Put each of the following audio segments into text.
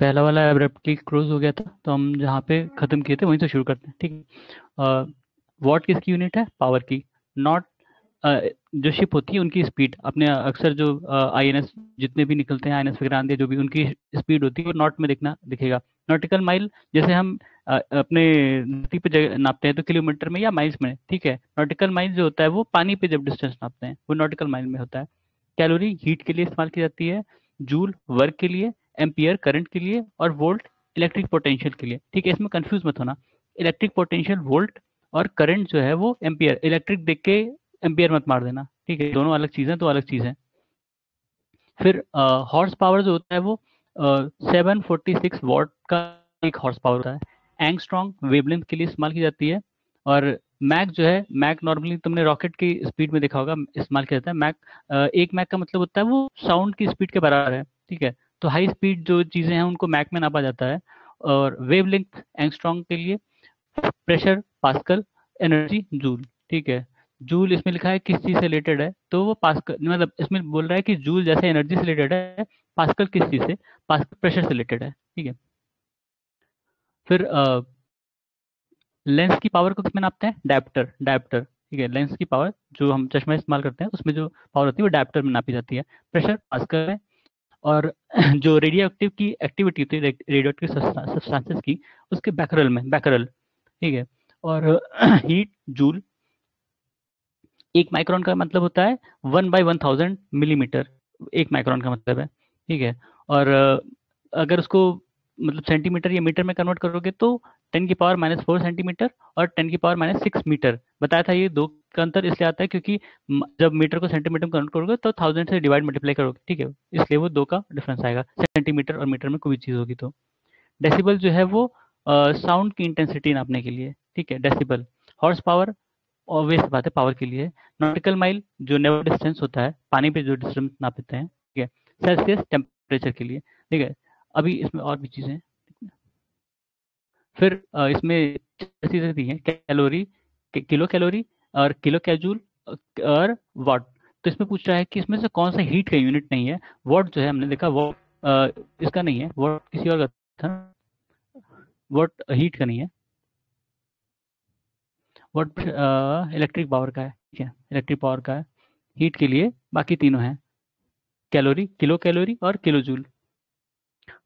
पहला वाला abruptly close हो गया था, तो हम जहाँ पे खत्म किए थे वहीं से शुरू करते हैं, ठीक है। वॉट किसकी यूनिट है? पावर की। नॉट, जो शिप होती है उनकी स्पीड, अपने अक्सर जो आईएनएस जितने भी निकलते हैं, आईएनएस वगैरह आंदे जो भी, उनकी स्पीड होती है वो नॉट में दिखेगा। नॉटिकल माइल, जैसे हम अपने धरती पे नापते हैं तो किलोमीटर में या माइल्स में, ठीक है। नॉटिकल माइल जो होता है वो पानी पे जब डिस्टेंस नापते हैं वो नॉटिकल माइल में होता है। कैलोरी हीट के लिए इस्तेमाल की जाती है। जूल वर्क के लिए। एम्पियर करंट के लिए। और वोल्ट इलेक्ट्रिक पोटेंशियल के लिए, ठीक है। इसमें कंफ्यूज मत होना, इलेक्ट्रिक पोटेंशियल वोल्ट, और करंट जो है वो एम्पियर। इलेक्ट्रिक देख के एम्पियर मत मार देना, ठीक है, दोनों अलग चीज़ें, तो अलग चीज़ है। फिर हॉर्स पावर जो होता है वो 746 वॉट का एक हॉर्स पावर होता है। एंगस्ट्रॉन्ग वेवलेंथ के लिए इस्तेमाल की जाती है। और मैक जो है, मैक नॉर्मली तुमने रॉकेट की स्पीड में देखा होगा इस्तेमाल किया जाता है। मैक, एक मैक का मतलब होता है वो साउंड की स्पीड के बराबर है, ठीक है। तो हाई स्पीड जो चीज़ें हैं उनको मैक में नापा जाता है। और वेवलेंथ एंगस्ट्रॉन्ग के लिए। Pressure pascal. एनर्जी जूल, ठीक है। जूल इसमें लिखा है किस चीज से रिलेटेड है, तो वो पास्कल, मतलब इसमें बोल रहा है कि जूल जैसे एनर्जी से रिलेटेड है, पास्कल किस चीज से? पास्कल प्रेशर से रिलेटेड है, ठीक है। फिर लेंस की पावर को किसमें नापते हैं? डायप्टर, डायप्टर, ठीक है। लेंस की पावर जो हम चश्मा इस्तेमाल करते हैं उसमें जो पावर होती है वो डायप्टर में नापी जाती है। प्रेशर पास्कल में। और जो रेडियो एक्टिव की एक्टिविटी होती है, रेडियो एक्टिव सब्सटेंसेस की, उसके बैकरल में, बैकरल, ठीक है। और हीट जूल। एक माइक्रोन का मतलब होता है 1/1000 मिलीमीटर, एक माइक्रोन का मतलब है, ठीक है। और अगर उसको मतलब सेंटीमीटर या मीटर में कन्वर्ट करोगे तो 10⁻⁻⁴ सेंटीमीटर और 10⁻⁻�6 मीटर। बताया था, ये दो का अंतर इसलिए आता है क्योंकि जब मीटर को सेंटीमीटर में कन्वर्ट करोगे तो 1000 से डिवाइड मल्टीप्लाई करोगे, ठीक है, इसलिए वो दो का डिफरेंस आएगा, सेंटीमीटर और मीटर में कोई भी चीज़ होगी तो। डेसिबल जो है वो साउंड की इंटेंसिटी नापने के लिए, ठीक है, डेसिबल। हॉर्स पावर ऑब्वियस बात है, पावर के लिए। नॉटिकल माइल जो नेवल डिस्टेंस होता है, पानी पे जो डिस्टेंस नापते हैं, ठीक है। सेल्सियस टेम्परेचर के लिए, ठीक है। अभी इसमें और भी चीज़ें हैं। फिर इसमें चार चीज़ें दी हैं, कैलोरी, किलो कैलोरी, और किलो कैजूल, और वाट। तो इसमें पूछ रहा है कि इसमें से कौन सा हीट का यूनिट नहीं है। वाट जो है हमने देखा, वाट इसका नहीं है, वाट किसी और का था, वाट हीट का नहीं है, वाट इलेक्ट्रिक पावर का है, ठीक है, इलेक्ट्रिक पावर का है। हीट के लिए बाकी तीनों हैं, कैलोरी, किलो कैलोरी और किलो जूल।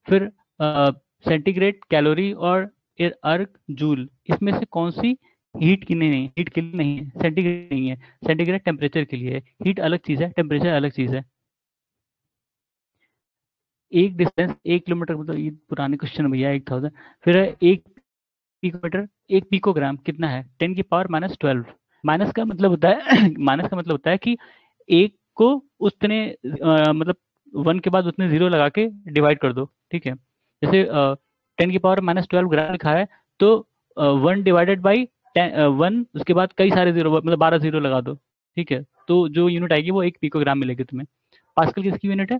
फिर सेंटीग्रेड, कैलोरी और अर्क जूल, इसमें से कौन सी हीट की नहीं है? हीट के लिए नहीं है, सेंटीग्रेड नहीं है। सेंटीग्रेड टेम्परेचर के लिए है, हीट अलग चीज़ है, टेम्परेचर अलग चीज़ है। एक डिस्टेंस 1 किलोमीटर, मतलब ये पुराने क्वेश्चन भैया, 1000। फिर है एक पिकोमीटर, एक पिकोग्राम कितना है? 10⁻⁻12। माइनस का मतलब होता है माइनस का मतलब होता है कि एक को उतने मतलब 1 के बाद उतने जीरो लगा के डिवाइड कर दो, ठीक है। जैसे 10⁻⁻12 ग्राम लिखा है, तो 1 डिवाइडेड बाई 1, उसके बाद कई सारे जीरो, मतलब 12 जीरो लगा दो, ठीक है। तो जो यूनिट आएगी वो एक पिकोग्राम मिलेगी तुम्हें। पास्कल किसकी यूनिट है?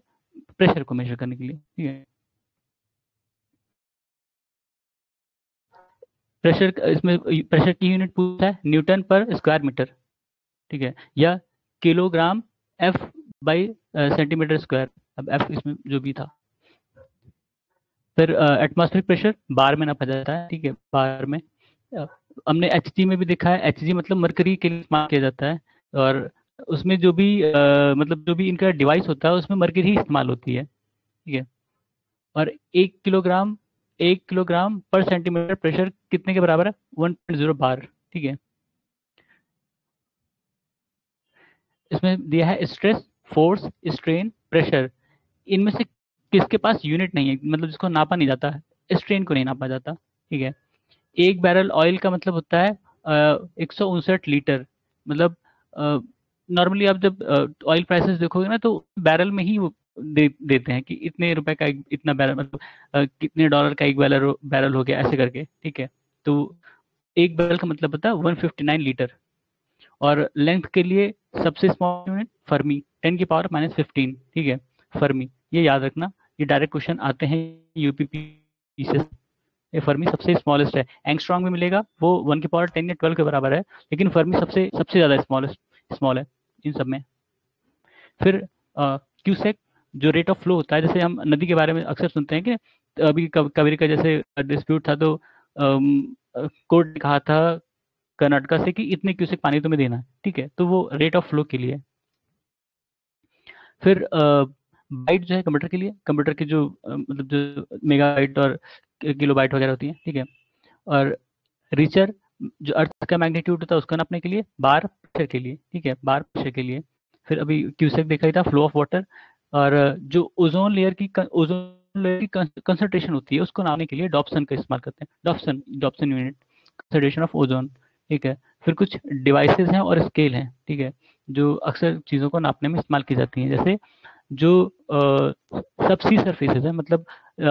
प्रेशर को मेजर करने के लिए, ठीक है। प्रेशर, इसमें प्रेशर की यूनिट पूछा है, न्यूटन पर स्क्वायर मीटर, ठीक है, या kilogram F by centimetre square. अब एफ इसमें जो भी था। फिर एटमॉस्फेरिक प्रेशर बार में नापा जाता है, ठीक है, बार में। अ, हमने एच जी में भी देखा है, एच जी मतलब मरकरी के लिए इस्तेमाल किया जाता है। और उसमें जो भी मतलब जो भी इनका डिवाइस होता है उसमें मरकरी ही इस्तेमाल होती है, ठीक है। और 1 किलोग्राम, 1 किलोग्राम पर सेंटीमीटर प्रेशर कितने के बराबर है? 1.0 बार, ठीक है। इसमें दिया है स्ट्रेस, फोर्स, स्ट्रेन, प्रेशर। इनमें से किसके पास यूनिट नहीं है, मतलब जिसको नापा नहीं जाता है? स्ट्रेन को नहीं नापा जाता, ठीक है। एक बैरल ऑयल का मतलब होता है 159 लीटर। मतलब नॉर्मली आप जब ऑयल प्राइसेस देखोगे ना, तो बैरल में ही वो देते हैं कि इतने रुपए का इतना बैरल, मतलब कितने डॉलर का एक बैरल हो गया, ऐसे करके, ठीक है। तो एक बैरल का मतलब होता है 159 लीटर। और लेंथ के लिए सबसे स्मॉल यूनिट फर्मी, 10⁻⁻15, ठीक है, फर्मी, ये याद रखना। ये डायरेक्ट क्वेश्चन आते हैं यूपीपी से। ये फर्मी सबसे स्मॉलेस्ट है। एंगस्ट्रॉन्ग में मिलेगा, वो 1 की पावर 10 या 12 के बराबर है, लेकिन फर्मी सबसे सबसे ज़्यादा स्मॉलेस्ट, स्मॉल है इन सब में। फिर क्यूसेक जो रेट ऑफ फ्लो होता है, जैसे हम नदी के बारे में अक्सर सुनते हैं कि अभी कबीर का जैसे डिस्प्यूट था, तो कोर्ट ने कहा था कर्नाटका से कि इतने क्यूसेक पानी तुम्हें देना है, ठीक है, तो वो रेट ऑफ फ्लो के लिए। फिर बाइट जो है कंप्यूटर के लिए, कंप्यूटर की जो मतलब जो मेगाबाइट और किलोबाइट वगैरह होती है, ठीक है। और रीचर जो अर्थ का मैग्नीट्यूड होता है उसको नापने के लिए, बार प्रेशर के लिए, ठीक है, बार प्रेशर के लिए। फिर अभी क्यूसेक देखा ही था, फ्लो ऑफ वाटर। और जो ओजोन लेयर की कंसंट्रेशन होती है उसको नापने के लिए डॉप्सन का इस्तेमाल करते हैं, Dobson Dobson unit, concentration of ozone, ठीक है। फिर कुछ डिवाइसेस हैं और स्केल हैं, ठीक है, जो अक्सर चीज़ों को नापने में इस्तेमाल की जाती हैं। जैसे जो सब सी सरफेसेस है, मतलब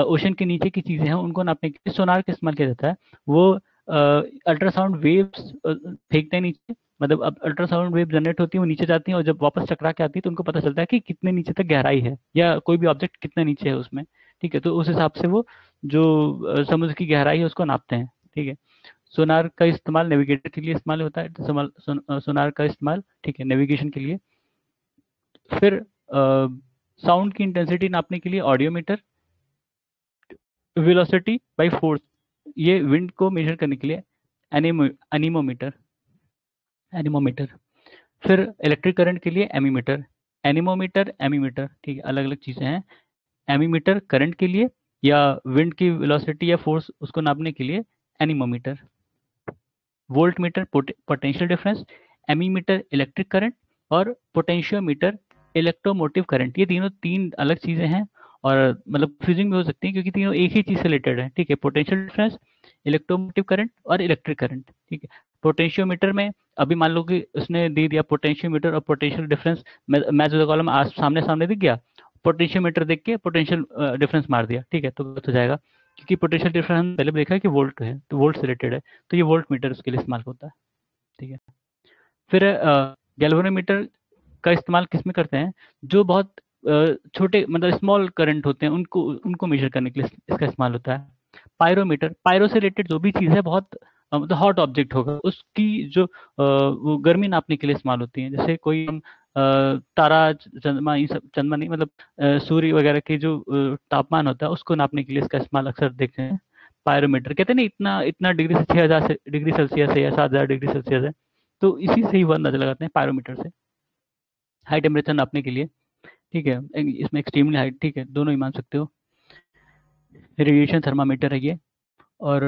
ओशन के नीचे की चीज़ें हैं, उनको नापने के लिए सोनार का इस्तेमाल किया जाता है। वो अल्ट्रासाउंड वेव्स फेंकते हैं नीचे, मतलब अब अल्ट्रासाउंड वेव जनरेट होती है, वो नीचे जाती हैं और जब वापस टकरा के आती है तो उनको पता चलता है कि कितने नीचे तक गहराई है या कोई भी ऑब्जेक्ट कितने नीचे है उसमें, ठीक है। तो उस हिसाब से वो जो समुद्र की गहराई है उसको नापते हैं, ठीक है। सोनार का इस्तेमाल नेविगेटर के लिए इस्तेमाल होता है, सोनार का इस्तेमाल, ठीक है, नेविगेशन के लिए। फिर साउंड की इंटेंसिटी नापने के लिए ऑडियोमीटर, वेलोसिटी बाय फोर्स, ये विंड को मेजर करने के लिए एनीमोमीटर, एनीमोमीटर। फिर इलेक्ट्रिक करंट के लिए एमीमीटर, एनीमोमीटर, एमीमीटर, ठीक है, अलग अलग चीज़ें हैं। एमीमीटर करंट के लिए, या विंड की वेलोसिटी या फोर्स उसको नापने के लिए anemometer. Voltmeter potential difference, ammeter electric current, और पोटेंशियोमीटर इलेक्ट्रोमोटिव करंट। ये तीनों तीन अलग चीज़ें हैं और मतलब फ्यूजिंग भी हो सकती है क्योंकि तीनों एक ही चीज़ से रिलेटेड है, ठीक है। पोटेंशियल डिफरेंस, इलेक्ट्रोमोटिव करंट और इलेक्ट्रिक करंट, ठीक है। पोटेंशियोमीटर में अभी मान लो कि उसने दे दिया पोटेंशियोमीटर और potential difference, match the column सामने सामने दिख गया, पोटेंशियोमीटर देख के पोटेंशियल डिफरेंस मार दिया, ठीक है, तो गलत हो जाएगा क्योंकि पोटेंशियल डिफरेंस हमने पहले भी देखा है कि वोल्ट है, तो वोल्ट से रिलेटेड है, तो ये वोल्ट मीटर उसके लिए इस्तेमाल होता है, ठीक है। फिर गैल्वेनोमीटर का इस्तेमाल किस में करते हैं, जो बहुत छोटे मतलब स्मॉल करंट होते हैं उनको उनको मेजर करने के लिए इसका इस्तेमाल होता है। पायरोमीटर, पायरो से रिलेटेड जो भी चीज़ है, बहुत मतलब हॉट ऑब्जेक्ट होगा उसकी जो वो गर्मी नापने के लिए इस्तेमाल होती है। जैसे कोई हम तारा, चंद्रमा, ये सब, चंद्रमा नहीं मतलब सूर्य वगैरह के जो तापमान होता है उसको नापने के लिए इसका इस्तेमाल अक्सर देखते हैं। पायरोमीटर कहते हैं ना, इतना इतना डिग्री से 6000 से डिग्री सेल्सियस है या 7000 डिग्री सेल्सियस है, तो इसी से ही वह अंदाजा लगाते हैं पायरोमीटर से। हाई टेम्परेचर नापने के लिए, ठीक है, इसमें एक्सट्रीमली हाई, ठीक है, दोनों ही मान सकते हो। रेडिएशन थर्मामीटर है ये। और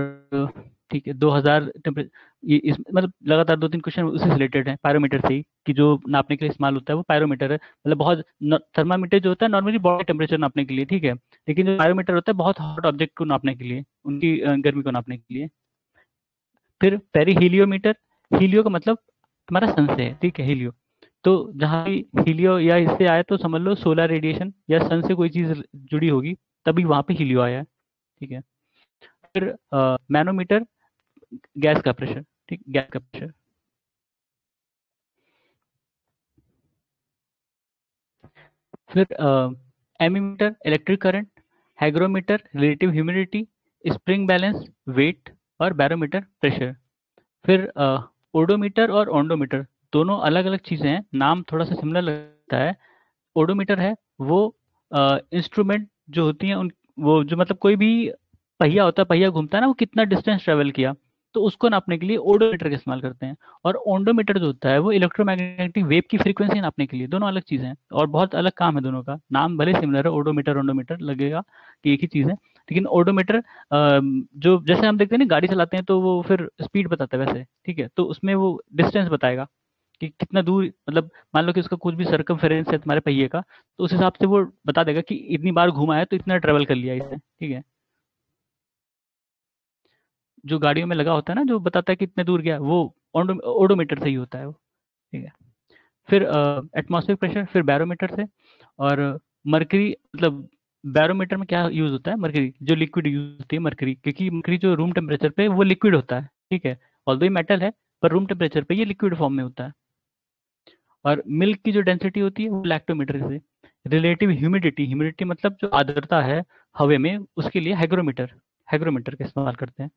ठीक है, 2000 टेम्परेचर, ये इस मतलब लगातार दो तीन क्वेश्चन उससे रिलेटेड है, पायरोमीटर से ही, कि जो नापने के लिए इस्तेमाल होता है वो पायरोमीटर है। मतलब बहुत थर्मामीटर जो होता है नॉर्मली बॉडी टेम्परेचर नापने के लिए, ठीक है, लेकिन जो पायरोमीटर होता है बहुत हॉट ऑब्जेक्ट को नापने के लिए, उनकी गर्मी को नापने के लिए। फिर पेरीहीलियोमीटर, हीलियो का मतलब तुम्हारा सन से है, ठीक है, हीलियो। तो जहाँ भी हीलियो या इससे आया तो समझ लो सोलर रेडिएशन या सन से कोई चीज़ जुड़ी होगी, तभी वहाँ पे हीलियो आया है, ठीक है। फिर मैनोमीटर, गैस का प्रेशर, ठीक, गैस का प्रेशर। फिर ammeter electric current, hygrometer relative humidity, spring balance weight, और बैरोमीटर प्रेशर। फिर ओडोमीटर और ओंडोमीटर दोनों अलग अलग चीज़ें हैं, नाम थोड़ा सा सिमिलर लगता है। ओडोमीटर है वो इंस्ट्रूमेंट जो होती हैं उन, वो जो मतलब कोई भी पहिया होता है, पहिया घूमता है ना, वो कितना डिस्टेंस ट्रेवल किया, तो उसको नापने के लिए ओडोमीटर का इस्तेमाल करते हैं। और ओंडोमीटर जो होता है वो इलेक्ट्रोमैग्नेटिक वेव की फ्रीक्वेंसी नापने के लिए, दोनों अलग चीज़ें हैं और बहुत अलग काम है दोनों का, नाम भले सिमिलर है, ओडोमीटर ओंडोमीटर लगेगा कि एक ही चीज़ है, लेकिन ओडोमीटर जो जैसे हम देखते हैं ना गाड़ी चलाते हैं तो वो फिर स्पीड बताता है वैसे, ठीक है, तो उसमें वो डिस्टेंस बताएगा कि कितना दूर, मतलब मान लो कि उसका कुछ भी सर्कमफेरेंस है तुम्हारे पहिए का, तो उस हिसाब से वो बता देगा कि इतनी बार घुमा है तो इतना ट्रेवल कर लिया इसने, ठीक है। जो गाड़ियों में लगा होता है ना जो बताता है कि इतने दूर गया, वो ओडोमीटर से ही होता है वो, ठीक है। फिर एटमॉस्फेरिक प्रेशर, फिर बैरोमीटर से। और मरकरी, मतलब बैरोमीटर में क्या यूज होता है, मरकरी जो लिक्विड यूज होती है मरकरी, क्योंकि मरकरी जो रूम टेम्परेचर पे वो लिक्विड होता है, ठीक है, ऑल्दो मेटल है पर रूम टेम्परेचर पे ये लिक्विड फॉर्म में होता है। और मिल्क की जो डेंसिटी होती है वो लैक्टोमीटर से। रिलेटिव ह्यूमिडिटी, ह्यूमिडिटी मतलब जो आर्द्रता है हवा में, उसके लिए हाइग्रोमीटर, हाइग्रोमीटर का इस्तेमाल करते हैं।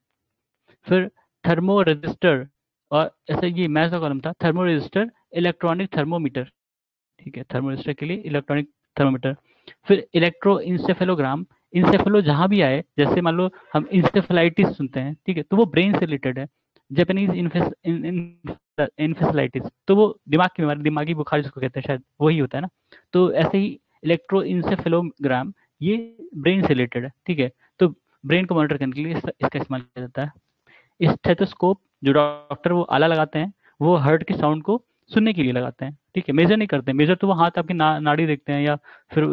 फिर थर्मो रजिस्टर, और ऐसे ये मैथ का कॉलम था, थर्मो रजिस्टर इलेक्ट्रॉनिक थर्मोमीटर, ठीक है, थर्मो रजिस्टर के लिए इलेक्ट्रॉनिक थर्मोमीटर। फिर इलेक्ट्रो इंसेफेलोग्राम, इंसेफेलो जहाँ भी आए, जैसे मान लो हम इंसेफेलाइटिस सुनते हैं, ठीक है, तो वो ब्रेन से रिलेटेड है। जापानीज इन्फेसाइटिस, तो वो दिमाग की बीमारी, दिमागी बुखार जिसको कहते हैं, शायद वही होता है ना। तो ऐसे ही इलेक्ट्रोइंसेफेलोग्राम, ये ब्रेन से रिलेटेड है, ठीक है। तो ब्रेन को मॉनिटर करने के लिए इसका इस्तेमाल किया जाता है। स्टेथोस्कोप, जो डॉक्टर वो आला लगाते हैं, वो हार्ट के साउंड को सुनने के लिए लगाते हैं, ठीक है, मेजर नहीं करते। मेजर तो वो हाथ आपकी नाड़ी देखते हैं, या फिर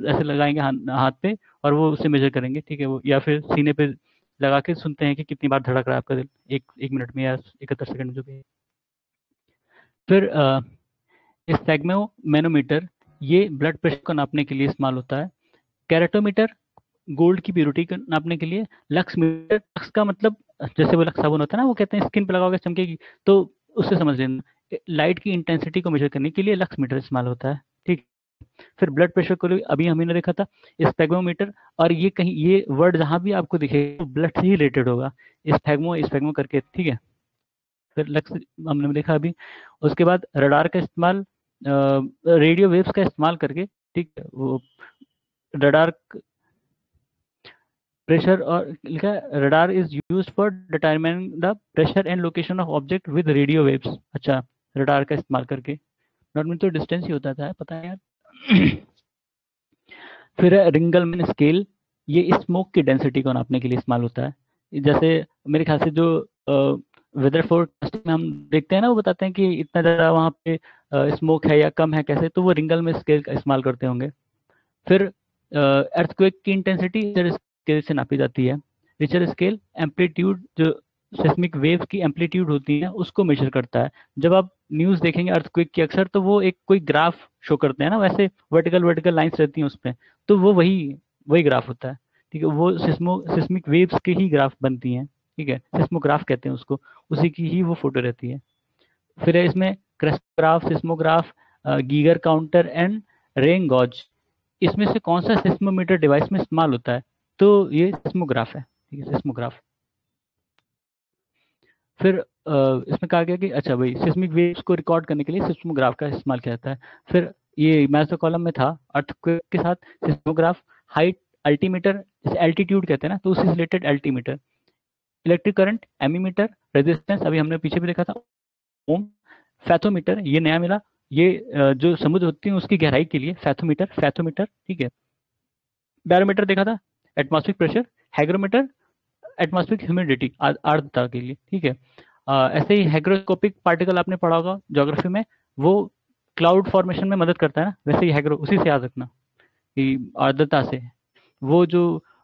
ऐसे लगाएंगे हाथ पे, और वो उससे मेजर करेंगे, ठीक है, वो या फिर सीने पे लगा के सुनते हैं कि कितनी बार धड़क रहा है आपका दिल एक एक मिनट में या 71 सेकंड में, जो भी है। फिर स्फेग्मो मैनोमीटर, ये ब्लड प्रेशर को नापने के लिए इस्तेमाल होता है। कैरेटोमीटर, गोल्ड की प्योरिटी को नापने के लिए। लक्स मीटर, लक्स का मतलब जैसे वो लक्स साबुन होता है ना, वो कहते हैं स्किन पे लगाओगे चमकेगी, तो उससे समझ लेना। लाइट की इंटेंसिटी को मेजर करने के लिए लक्स मीटर इस्तेमाल होता है, ठीक। फिर ब्लड प्रेशर को अभी हमने देखा था स्पेग्मोमीटर, और ये कहीं ये वर्ड जहां भी आपको दिखेगा ब्लड से ही रिलेटेड होगा, स्पेग्मो स्पेग्मो करके, ठीक है। फिर लक्स हमने देखा अभी। उसके बाद रडार का इस्तेमाल, रेडियो वेव्स का इस्तेमाल करके, ठीक है, वो रडार प्रेशर, और लिखा है radar is used for determining the pressure and location of object with radio waves. अच्छा, रडार का इस्तेमाल करके, नॉट में तो डिस्टेंस ही होता था, पता है यार। फिर रिंगलमैन स्केल, ये स्मोक की डेंसिटी को नापने के लिए इस्तेमाल होता है। जैसे मेरे ख्याल से जो वेदर फोरकास्ट में हम देखते हैं ना, वो बताते हैं कि इतना ज़्यादा वहाँ पे स्मोक है या कम है कैसे, तो वो रिंगलमैन स्केल का इस्तेमाल करते होंगे। फिर अर्थक्वेक की इंटेंसिटी रिचर स्केल से नापी जाती है। रिचर स्केल एम्पलीट्यूड, जो सेस्मिक वेव की एम्पलीट्यूड होती है उसको मेजर करता है। जब आप न्यूज़ देखेंगे अर्थक्वेक की अक्सर, तो वो एक कोई ग्राफ शो करते हैं ना, वैसे वर्टिकल वर्टिकल लाइंस रहती हैं उस पर, तो वो वही वही ग्राफ होता है, ठीक है। वो सिस्मिक वेव्स की ही ग्राफ बनती हैं, ठीक है, सिस्मोग्राफ कहते हैं उसको, उसी की ही वो फोटो रहती है। फिर है इसमें crescograph, seismograph, Geiger counter and rain gauge, इसमें से कौन सा सिस्मोमीटर डिवाइस में इस्तेमाल होता है, तो ये सिस्मोग्राफ है, ठीक है, सिस्मोग्राफ। फिर इसमें कहा गया कि अच्छा भाई, सिस्मिक वेव्स को रिकॉर्ड करने के लिए सिस्मोग्राफ का इस्तेमाल किया जाता है। फिर ये मैथ कॉलम में था अर्थक्वेक के साथ सिस्मोग्राफ, हाइट अल्टीमीटर, जैसे एल्टीट्यूड कहते हैं ना, तो उससे related altimeter, electric current ammeter, resistance अभी हमने पीछे भी देखा था ओम, फैथोमीटर ये नया मिला, ये जो समुद्र होती है उसकी गहराई के लिए फैथोमीटर, फैथोमीटर, ठीक है। बैरोमीटर देखा था एटमॉस्फेरिक प्रेशर, हैग्रोमीटर एटमॉस्फेरिक ह्यूमिडिटी आर्द्रता के लिए, ठीक है। ऐसे ही हैग्रोस्कोपिक पार्टिकल आपने पढ़ा होगा ज्योग्राफी में, वो क्लाउड फॉर्मेशन में मदद करता है ना, वैसे ही हैग्रो, उसी से याद रखना कि आर्द्रता से वो जो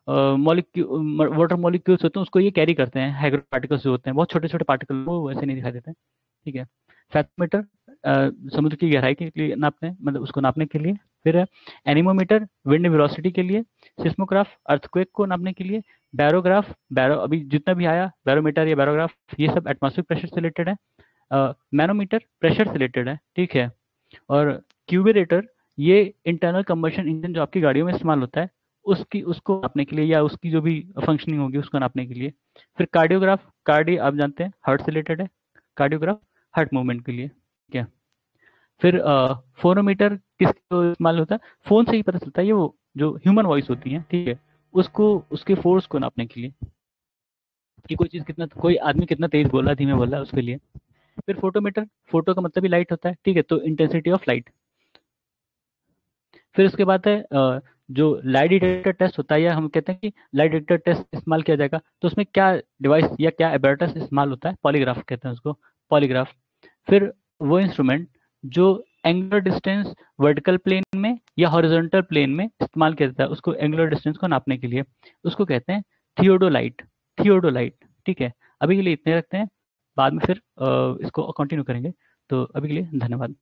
मॉलिक्यूल वाटर मॉलिक्यूल्स होते हैं उसको ये कैरी करते हैं, हैग्रो पार्टिकल्स जो होते हैं बहुत छोटे छोटे पार्टिकल, वो वैसे नहीं दिखाई देते हैं, ठीक है। फैथोमीटर समुद्र की गहराई के लिए नापते हैं, मतलब उसको नापने के लिए। फिर है एनीमोमीटर विंड वेलोसिटी के लिए। सिस्मोग्राफ अर्थक्वेक को नापने के लिए। बैरोग्राफ, बैरो अभी जितना भी आया, बैरोमीटर या बैरोग्राफ, ये सब एटमॉस्फेरिक प्रेशर से रिलेटेड है। मैनोमीटर प्रेशर से रिलेटेड है, ठीक है। और क्यूबरेटर, ये इंटरनल कंबशन इंजन जो आपकी गाड़ियों में इस्तेमाल होता है, उसकी उसको नापने के लिए, या उसकी जो भी फंक्शनिंग होगी उसको नापने के लिए। फिर कार्डियोग्राफ, कार्डियो आप जानते हैं हार्ट से रिलेटेड है, कार्डियोग्राफ हार्ट मूवमेंट के लिए, ठीक है। फिर फोनोमीटर किसको इस्तेमाल होता है, फोन से ही पता चलता है, ये वो जो ह्यूमन वॉइस होती है, ठीक है, उसको उसके फोर्स को नापने के लिए, कि कोई चीज कितना, कोई आदमी कितना तेज बोल रहा है, धीमे बोल रहा है, उसके लिए। फिर फोटोमीटर, फोटो का मतलब ही लाइट होता है, ठीक है, तो इंटेंसिटी ऑफ लाइट। फिर उसके बाद है जो लाइट डिटेक्टर टेस्ट होता है, या हम कहते हैं कि लाइट डिटेक्टर टेस्ट इस्तेमाल किया जाएगा, तो उसमें क्या डिवाइस या क्या एपरेटस इस्तेमाल होता है, पॉलीग्राफ कहते हैं उसको, पॉलीग्राफ। फिर वो इंस्ट्रूमेंट जो एंगुलर डिस्टेंस वर्टिकल प्लेन में या हॉरिजॉन्टल प्लेन में इस्तेमाल किया जाता है, उसको एंगुलर डिस्टेंस को नापने के लिए, उसको कहते हैं थियोडोलाइट, थियोडोलाइट, ठीक है। अभी के लिए इतने रखते हैं, बाद में फिर इसको कंटिन्यू करेंगे। तो अभी के लिए धन्यवाद।